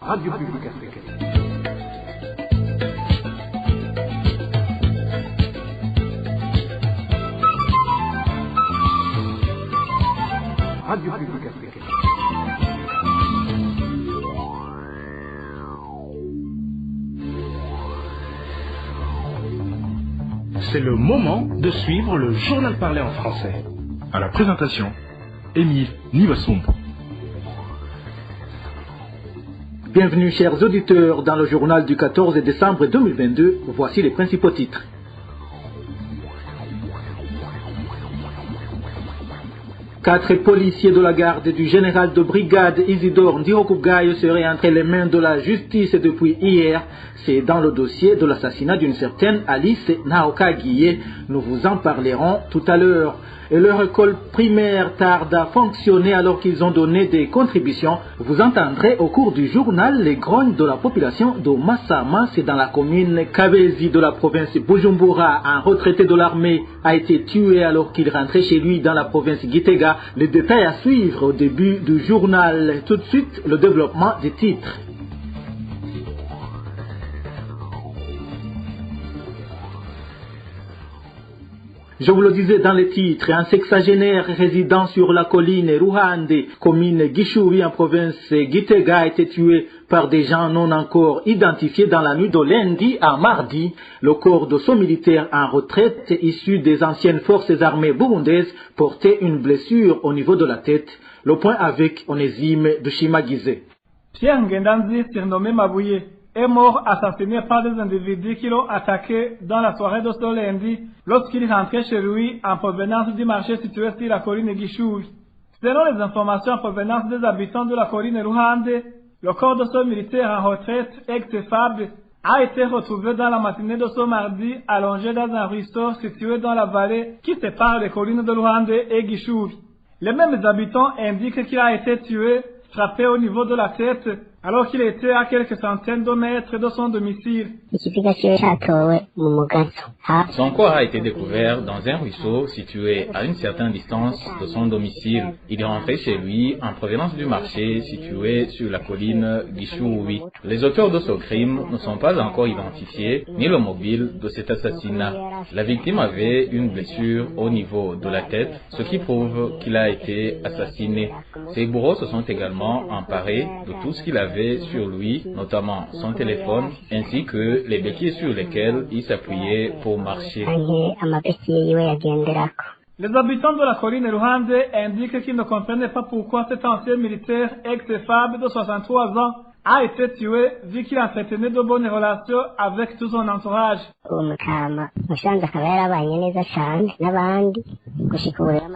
Radio Publique Africaine. Radio Publique Africaine. C'est le moment de suivre le journal parlé en français. À la présentation, Émile Nivasumbo. Bienvenue chers auditeurs dans le journal du 14 décembre 2022. Voici les principaux titres. Quatre policiers de la garde du général de brigade Isidore Ndirokugayo seraient entre les mains de la justice depuis hier. C'est dans le dossier de l'assassinat d'une certaine Alice Naokagiye. Nous vous en parlerons tout à l'heure. Et leur école primaire tarde à fonctionner alors qu'ils ont donné des contributions. Vous entendrez au cours du journal les grognes de la population de Massama. C'est dans la commune Kabezi de la province Bujumbura. Un retraité de l'armée a été tué alors qu'il rentrait chez lui dans la province Gitega. Les détails à suivre au début du journal. Tout de suite, le développement des titres. Je vous le disais dans les titres, un sexagénaire résidant sur la colline Ruhande, commune Gishubi en province Gitega, a été tué par des gens non encore identifiés dans la nuit de lundi à mardi. Le corps de ce militaire en retraite, issu des anciennes forces armées burundaises, portait une blessure au niveau de la tête. Le point avec Onésime de Chimagize. Pierre Ngendanzi, surnommé Mabouye, est mort assassiné par des individus qui l'ont attaqué dans la soirée de ce lundi lorsqu'il rentrait chez lui en provenance du marché situé sur la colline Gishubi. Selon les informations en provenance des habitants de la colline Ruhande, le corps de ce militaire en retraite, ex-FAB, a été retrouvé dans la matinée de ce mardi allongé dans un ruisseau situé dans la vallée qui sépare les collines de Ruhande et Gishubi. Les mêmes habitants indiquent qu'il a été tué, frappé au niveau de la tête, alors qu'il était à quelques centaines de mètres de son domicile. Son corps a été découvert dans un ruisseau situé à une certaine distance de son domicile. Il est rentré chez lui en provenance du marché situé sur la colline Gishubi. Les auteurs de ce crime ne sont pas encore identifiés, ni le mobile de cet assassinat. La victime avait une blessure au niveau de la tête, ce qui prouve qu'il a été assassiné. Ses bourreaux se sont également emparés de tout ce qu'il avait sur lui, notamment son téléphone, ainsi que les béquilles sur lesquelles il s'appuyait pour marcher. Les habitants de la colline Ruhande indiquent qu'ils ne comprennent pas pourquoi cet ancien militaire ex-FAB de 63 ans a été tué vu qu'il entretenait de bonnes relations avec tout son entourage.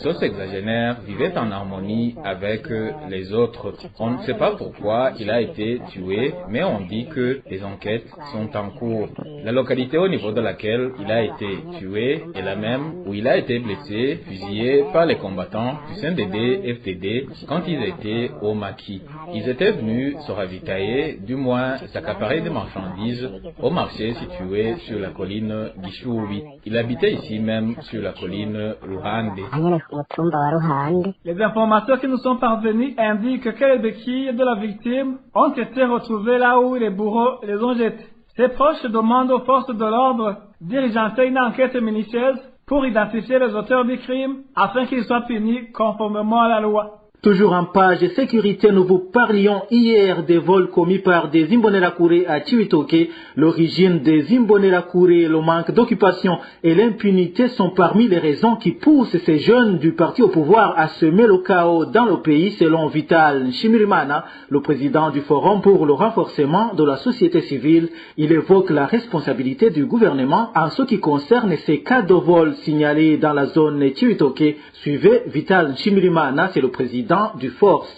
Ce sexagénaire vivait en harmonie avec les autres. On ne sait pas pourquoi il a été tué, mais on dit que les enquêtes sont en cours. La localité au niveau de laquelle il a été tué est la même où il a été blessé, fusillé par les combattants du CNDD-FDD quand ils étaient au maquis. Ils étaient venus se ravitailler, du moins s'accaparer des marchandises au marché situé sur la colline Gishubi. Il habitait ici même sur la colline Ruhande. Les informations qui nous sont parvenues indiquent que les béquilles de la victime ont été retrouvées là où les bourreaux les ont jetées. Ses proches demandent aux forces de l'ordre d'iriger une enquête minutieuse pour identifier les auteurs du crime afin qu'ils soient punis conformément à la loi. Toujours en page sécurité, nous vous parlions hier des vols commis par des Imbonerakure à Chibitoke. L'origine des Imbonerakure, le manque d'occupation et l'impunité sont parmi les raisons qui poussent ces jeunes du parti au pouvoir à semer le chaos dans le pays, selon Vital Nshimirimana, le président du Forum pour le renforcement de la société civile. Il évoque la responsabilité du gouvernement en ce qui concerne ces cas de vol signalés dans la zone Chibitoke. Suivez Vital Nshimirimana, c'est le président du Force.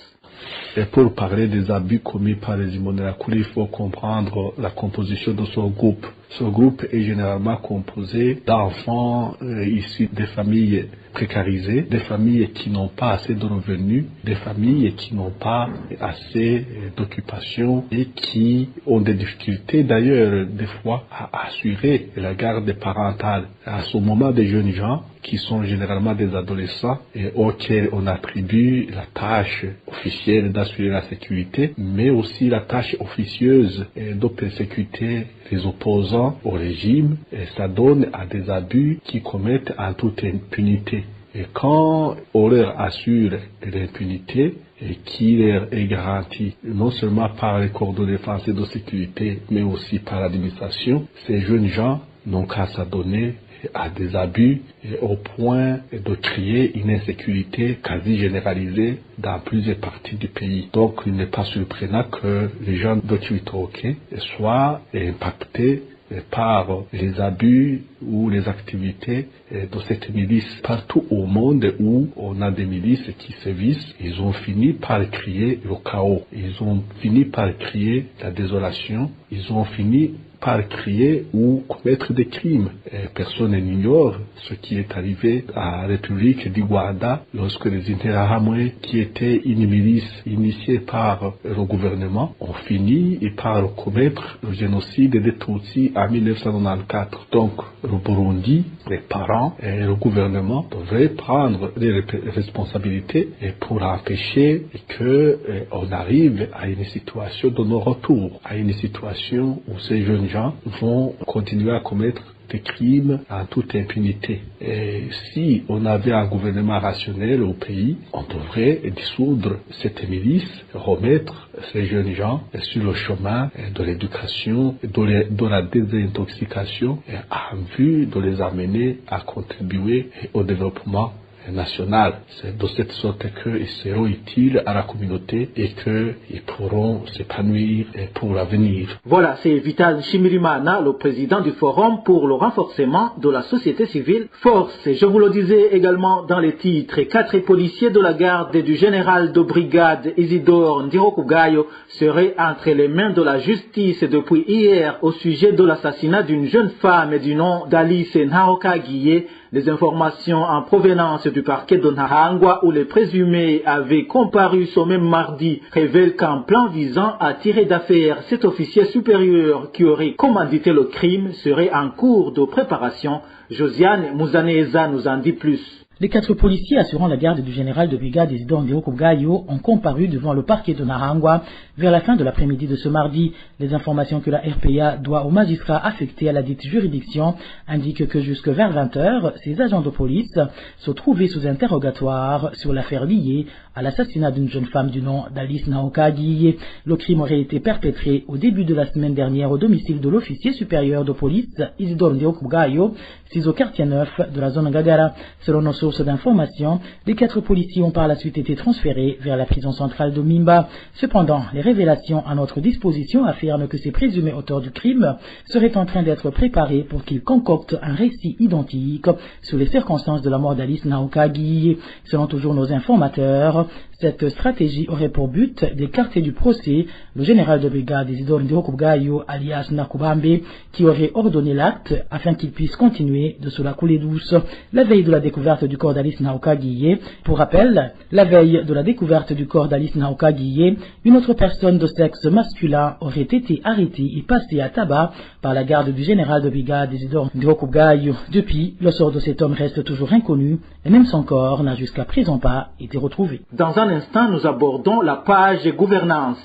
Et pour parler des abus commis par les Imbonerakure, il faut comprendre la composition de son groupe. Ce groupe est généralement composé d'enfants issus des familles précarisées, des familles qui n'ont pas assez de revenus, des familles qui n'ont pas assez d'occupation et qui ont des difficultés d'ailleurs des fois à assurer la garde parentale. À ce moment, des jeunes gens qui sont généralement des adolescents et auxquels on attribue la tâche officielle d'assurer la sécurité, mais aussi la tâche officieuse de persécuter les opposants au régime, et ça donne à des abus qui commettent en toute impunité. Et quand on leur assure l'impunité, et qui leur est garantie non seulement par les corps de défense et de sécurité, mais aussi par l'administration, ces jeunes gens n'ont qu'à s'adonner à des abus au point de créer une insécurité quasi généralisée dans plusieurs parties du pays. Donc il n'est pas surprenant que les gens de Chibitoke soient impactés par les abus ou les activités de cette milice. Partout au monde où on a des milices qui sévissent, ils ont fini par créer le chaos, ils ont fini par créer la désolation, ils ont fini par crier ou commettre des crimes. Et personne n'ignore ce qui est arrivé à la République d'Iguada lorsque les Interahamwe, qui étaient une milice initiée par le gouvernement, ont fini par commettre le génocide des Tutsis en 1994. Donc le Burundi, les parents et le gouvernement devraient prendre les responsabilités pour empêcher qu'on arrive à une situation de non-retour, à une situation où ces jeunes gens vont continuer à commettre des crimes en toute impunité. Et si on avait un gouvernement rationnel au pays, on devrait dissoudre cette milice, remettre ces jeunes gens sur le chemin de l'éducation, de la désintoxication, en vue de les amener à contribuer au développement national. C'est de cette sorte qu'ils seront utiles à la communauté et qu'ils pourront s'épanouir pour l'avenir. Voilà, c'est Vital Shimirimana, le président du Forum pour le renforcement de la société civile Force. Et je vous le disais également dans les titres, 4 policiers de la garde du général de brigade Isidore Ndirokugayo seraient entre les mains de la justice depuis hier au sujet de l'assassinat d'une jeune femme du nom d'Alice Nhaokagiye. Les informations en provenance du parquet de Nahangwa où les présumés avaient comparu ce même mardi révèlent qu'un plan visant à tirer d'affaire cet officier supérieur qui aurait commandité le crime serait en cours de préparation. Josiane Mouzaneza nous en dit plus. Les 4 policiers assurant la garde du général de brigade Isidore Ndirokugayo ont comparu devant le parquet de Nahangwa vers la fin de l'après-midi de ce mardi. Les informations que la RPA doit aux magistrats affectés à la dite juridiction indiquent que jusque vers 20h, ces agents de police se trouvaient sous interrogatoire sur l'affaire liée à l'assassinat d'une jeune femme du nom d'Alice Nhaokagiye. Le crime aurait été perpétré au début de la semaine dernière au domicile de l'officier supérieur de police Isidore Ndirokugayo, 6 au quartier 9 de la zone Ngagara. Selon nos sources d'information, les 4 policiers ont par la suite été transférés vers la prison centrale de Mimba. Cependant, les révélations à notre disposition affirment que ces présumés auteurs du crime seraient en train d'être préparés pour qu'ils concoctent un récit identique sur les circonstances de la mort d'Alice Nhaokagiye. Selon toujours nos informateurs, cette stratégie aurait pour but d'écarter du procès le général de brigade Isidore Ndirokugayo alias Nakubambe qui aurait ordonné l'acte afin qu'il puisse continuer de se la couler douce. La veille de la découverte du corps d'Alice Nhaokagiye, pour rappel, la veille de la découverte du corps d'Alice Nhaokagiye, une autre personne de sexe masculin aurait été arrêtée et passée à tabac par la garde du général de brigade Isidore Ndirokugayo. Depuis, le sort de cet homme reste toujours inconnu et même son corps n'a jusqu'à présent pas été retrouvé. Dans un instant, nous abordons la page gouvernance.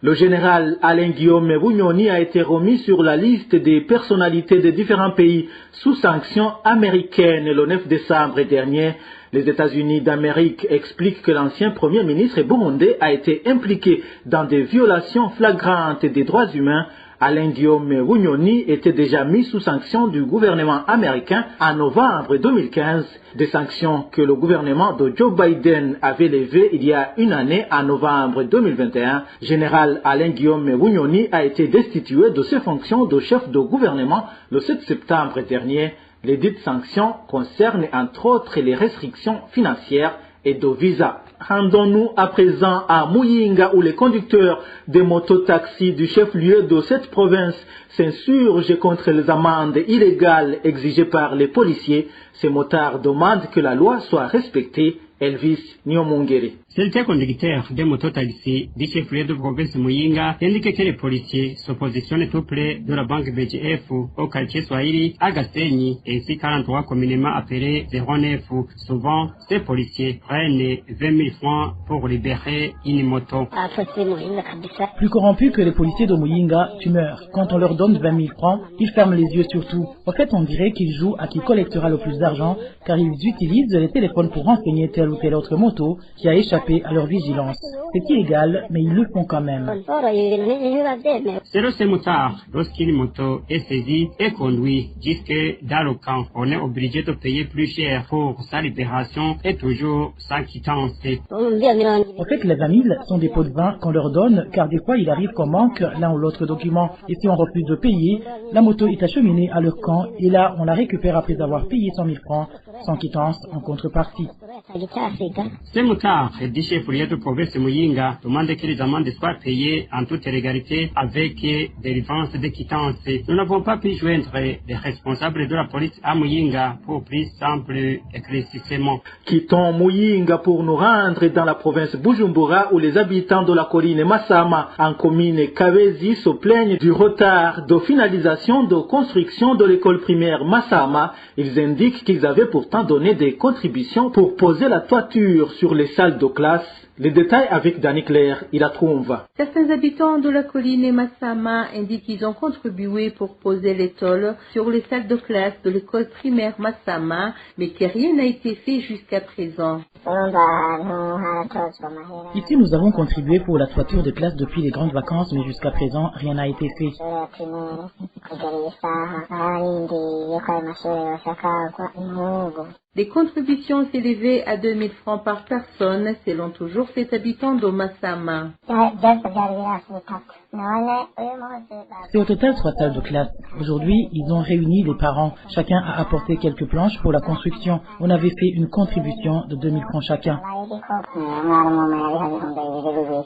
Le général Alain Guillaume Bunyoni a été remis sur la liste des personnalités de différents pays sous sanctions américaines le 9 décembre dernier. Les États-Unis d'Amérique expliquent que l'ancien premier ministre burundais a été impliqué dans des violations flagrantes des droits humains. Alain Guillaume Bunyoni était déjà mis sous sanctions du gouvernement américain en novembre 2015, des sanctions que le gouvernement de Joe Biden avait levées il y a une année en novembre 2021. Général Alain Guillaume Bunyoni a été destitué de ses fonctions de chef de gouvernement le 7 septembre dernier. Les dites sanctions concernent entre autres les restrictions financières et de visa. Rendons-nous à présent à Muyinga où les conducteurs des mototaxis du chef-lieu de cette province s'insurgent contre les amendes illégales exigées par les policiers. Ces motards demandent que la loi soit respectée. Elvis Nyomongere. Certains conducteurs des mototaxis du chef-lieu de province Muyinga indiquent que les policiers se positionnent tout près de la banque BGF au quartier Swahili à Gasenyi, ainsi qu'à l'endroit communément appelé 09. Souvent, ces policiers prennent 20 000 francs pour libérer une moto. Plus corrompus que les policiers de Muyinga, tu meurs. Quand on leur donne 20 000 francs, ils ferment les yeux sur tout. En fait, on dirait qu'ils jouent à qui collectera le plus d'argent, car ils utilisent les téléphones pour renseigner telle ou telle autre moto qui a échappé à leur vigilance. C'est illégal, mais ils le font quand même. Selon ces motards, lorsqu'une moto est saisie et conduite jusque dans le camp, on est obligé de payer plus cher pour sa libération et toujours sans quittance. En fait, les 20 000 sont des pots de vin qu'on leur donne, car des fois il arrive qu'on manque l'un ou l'autre document. Et si on refuse de payer, la moto est acheminée à leur camp et là on la récupère après avoir payé 100 000 francs, sans quittance en contrepartie. Ces motards du chef-lieu de province Muyinga demandent que les amendes soient payées en toute légalité avec délivrance de quittance. Nous n'avons pas pu joindre les responsables de la police à Muyinga pour plus simple éclaircissement. Quittons Muyinga pour nous rendre dans la province Bujumbura où les habitants de la colline Massama en commune Kabezi se plaignent du retard de finalisation de construction de l'école primaire Massama. Ils indiquent qu'ils avaient pourtant donné des contributions pour poser la toiture sur les salles de classe. Les détails avec Dani Claire, il la trouve. Certains habitants de la colline Massama indiquent qu'ils ont contribué pour poser les tôles sur les salles de classe de l'école primaire Massama, mais que rien n'a été fait jusqu'à présent. Ici, nous avons contribué pour la toiture de classe depuis les grandes vacances, mais jusqu'à présent, rien n'a été fait. Les contributions s'élevaient à 2 000 francs par personne, selon toujours cet habitant de Massama. C'est au total 3 salles de classe. Aujourd'hui, ils ont réuni les parents. Chacun a apporté quelques planches pour la construction. On avait fait une contribution de 2 000 francs chacun.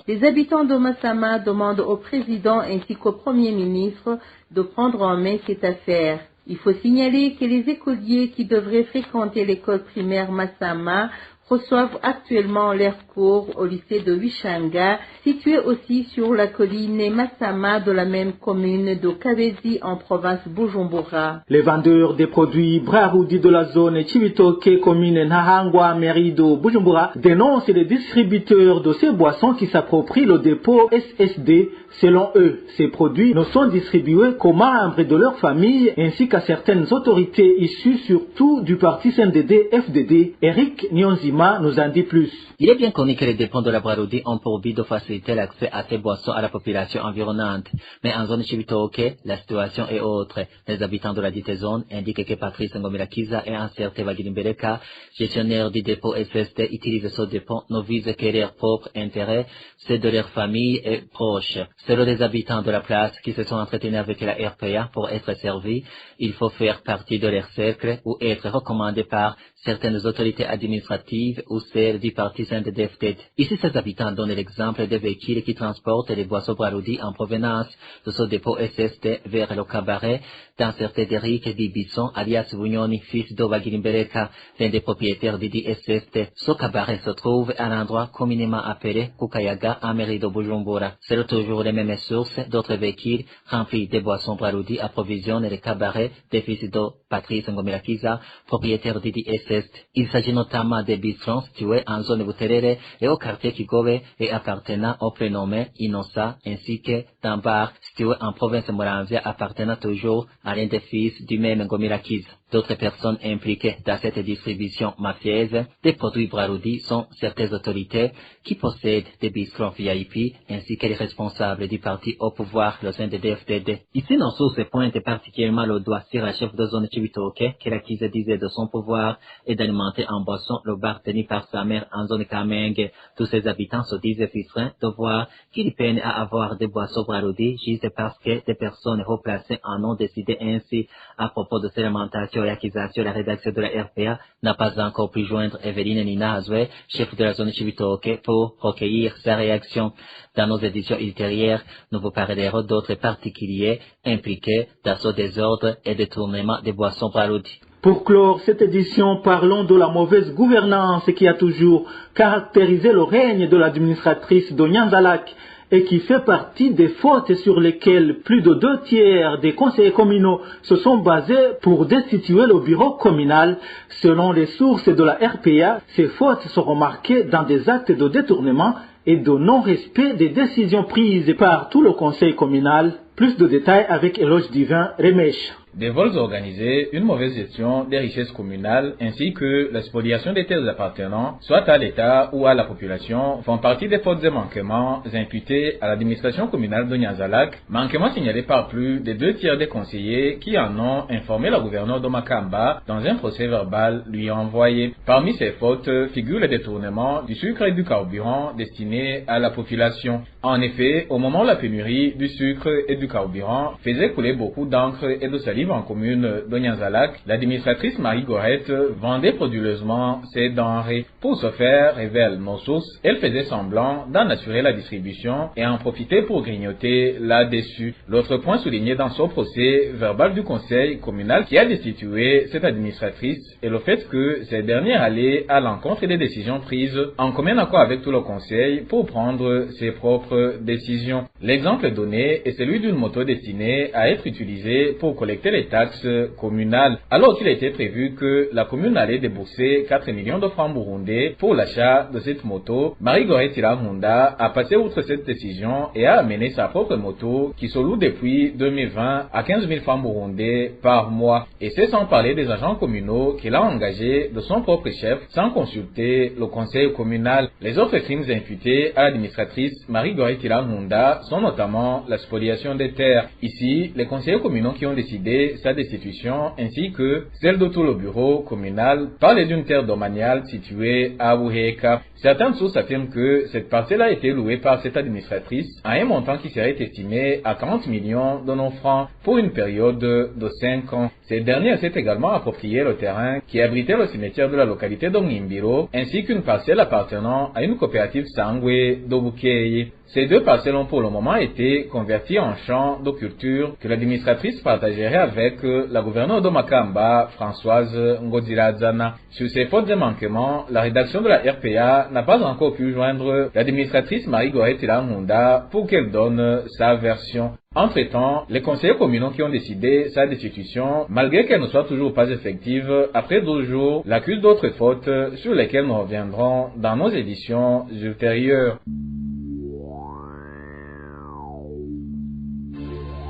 Les habitants de Massama demandent au président ainsi qu'au premier ministre de prendre en main cette affaire. Il faut signaler que les écoliers qui devraient fréquenter l'école primaire Massama reçoivent actuellement leurs cours au lycée de Wishanga, situé aussi sur la colline Massama de la même commune de Kabezi en province Bujumbura. Les vendeurs des produits Brarudi de la zone Chibitoke, commune Nahangwa, mairie de Bujumbura, dénoncent les distributeurs de ces boissons qui s'approprient le dépôt SSD. Selon eux, ces produits ne sont distribués qu'aux membres de leur famille ainsi qu'à certaines autorités issues surtout du parti CNDD-FDD. Eric Nyonzima nous en dit plus. Il est bien connu que les dépôts de la Brarudi ont pour but de faciliter l'accès à ces boissons à la population environnante. Mais en zone Chibitoke, la situation est autre. Les habitants de la dite zone indiquent que Patrice Ngomirakiza et un certain Bagirimbereka, gestionnaire du dépôt SSD, utilisent ce dépôt ne visent que leur propre intérêt, ceux de leur famille et proches. Selon les habitants de la place qui se sont entretenus avec la RPA pour être servis, il faut faire partie de leur cercle ou être recommandé par certaines autorités administratives ou celles du parti CNDD-FDD. Ici, ces habitants donnent l'exemple des véhicules qui transportent les boissons Brarudi en provenance de ce dépôt SSD vers le cabaret d'un certain Derrick Dibisson, alias Vugnoni, fils de Bagirimbereka, l'un des propriétaires du SSD. Ce cabaret se trouve à l'endroit communément appelé Kukayaga, en mairie de Bujumbura. C'est toujours les mêmes sources, d'autres véhicules remplis de boissons Brarudi approvisionnent les cabarets des fils de Patrice Ngomirakiza, propriétaire du SSD. Il s'agit notamment des bistrots situés en zone Buterere et au quartier Kigobe et appartenant au prénommé Inosa, ainsi que d'un bar situé en province Moravia appartenant toujours à l'un des fils du même Ngomirakiza. D'autres personnes impliquées dans cette distribution mafieuse des produits Brarudi sont certaines autorités qui possèdent des bistrots VIP ainsi que les responsables du parti au pouvoir, le CNDD-FDD. Ici, nos sources pointent particulièrement le doigt sur la chef de zone Chibitoke qui l'accuse disait de son pouvoir et d'alimenter en boisson le bar tenu par sa mère en zone Kamenge. Tous ces habitants se disent frustrés de voir qu'ils peinent à avoir des boissons Braroudi juste parce que des personnes replacées en ont décidé ainsi. À propos de ces lamentations et accusations, la rédaction de la RPA n'a pas encore pu joindre Evelyne Ninazwe, chef de la zone Chibitoke, pour recueillir sa réaction. Dans nos éditions ultérieures, nous vous parlerons d'autres particuliers impliqués dans ce désordre et détournement des boissons Braroudi. Pour clore cette édition, parlons de la mauvaise gouvernance qui a toujours caractérisé le règne de l'administratrice de Nyanzalak et qui fait partie des fautes sur lesquelles plus de 2/3 des conseillers communaux se sont basés pour destituer le bureau communal. Selon les sources de la RPA, ces fautes sont remarquées dans des actes de détournement et de non-respect des décisions prises par tout le conseil communal. Plus de détails avec Éloge Divin Remèche. Des vols organisés, une mauvaise gestion des richesses communales ainsi que la spoliation des terres appartenant soit à l'État ou à la population font partie des fautes et manquements imputés à l'administration communale de Nyanzalak, manquements signalés par plus de 2/3 des conseillers qui en ont informé la gouverneure de Makamba dans un procès verbal lui envoyé. Parmi ces fautes figure le détournement du sucre et du carburant destiné à la population. En effet, au moment où la pénurie du sucre et du carburant faisait couler beaucoup d'encre et de salive en commune de Nyanzalak, l'administratrice Marie Gorette vendait frauduleusement ses denrées. Pour ce faire, révèle nos sources, elle faisait semblant d'en assurer la distribution et en profiter pour grignoter là-dessus. L'autre point souligné dans son procès verbal du conseil communal qui a destitué cette administratrice est le fait que cette dernière allait à l'encontre des décisions prises en commun accord avec tout le conseil pour prendre ses propres décisions. L'exemple donné est celui d'une moto destinée à être utilisée pour collecter les taxes communales, alors qu'il a été prévu que la commune allait débourser 4 millions de francs burundais pour l'achat de cette moto. Marie-Gorée Tiramunda a passé outre cette décision et a amené sa propre moto qui se loue depuis 2020 à 15 000 francs burundais par mois. Et c'est sans parler des agents communaux qu'il a engagés de son propre chef sans consulter le conseil communal. Les autres crimes imputés à l'administratrice Marie-Gorée Tiramunda sont notamment la spoliation des terres. Ici, les conseillers communaux qui ont décidé sa destitution ainsi que celle de tout le bureau communal parlaient d'une terre domaniale située à Wuheka. Certaines sources affirment que cette parcelle a été louée par cette administratrice à un montant qui serait estimé à 40 millions de nos francs pour une période de 5 ans. Cette dernière s'est également approprié le terrain qui abritait le cimetière de la localité d'Ongimbiro ainsi qu'une parcelle appartenant à une coopérative Sangwe d'Obukeye. Ces deux parcelles ont pour le moment été converties en champs de culture que l'administratrice partagerait avec la gouverneure de Makamba, Françoise Ngodirazana. Sur ces fautes et manquements, la rédaction de la RPA n'a pas encore pu joindre l'administratrice Marie-Gorée Tiramunda pour qu'elle donne sa version. Entre-temps, les conseillers communaux qui ont décidé sa destitution, malgré qu'elle ne soit toujours pas effective, après 12 jours, l'accusent d'autres fautes sur lesquelles nous reviendrons dans nos éditions ultérieures.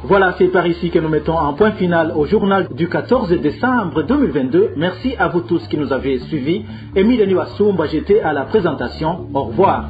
Voilà, c'est par ici que nous mettons un point final au journal du 14 décembre 2022. Merci à vous tous qui nous avez suivis. Émile Niwasumba, j'étais à la présentation. Au revoir.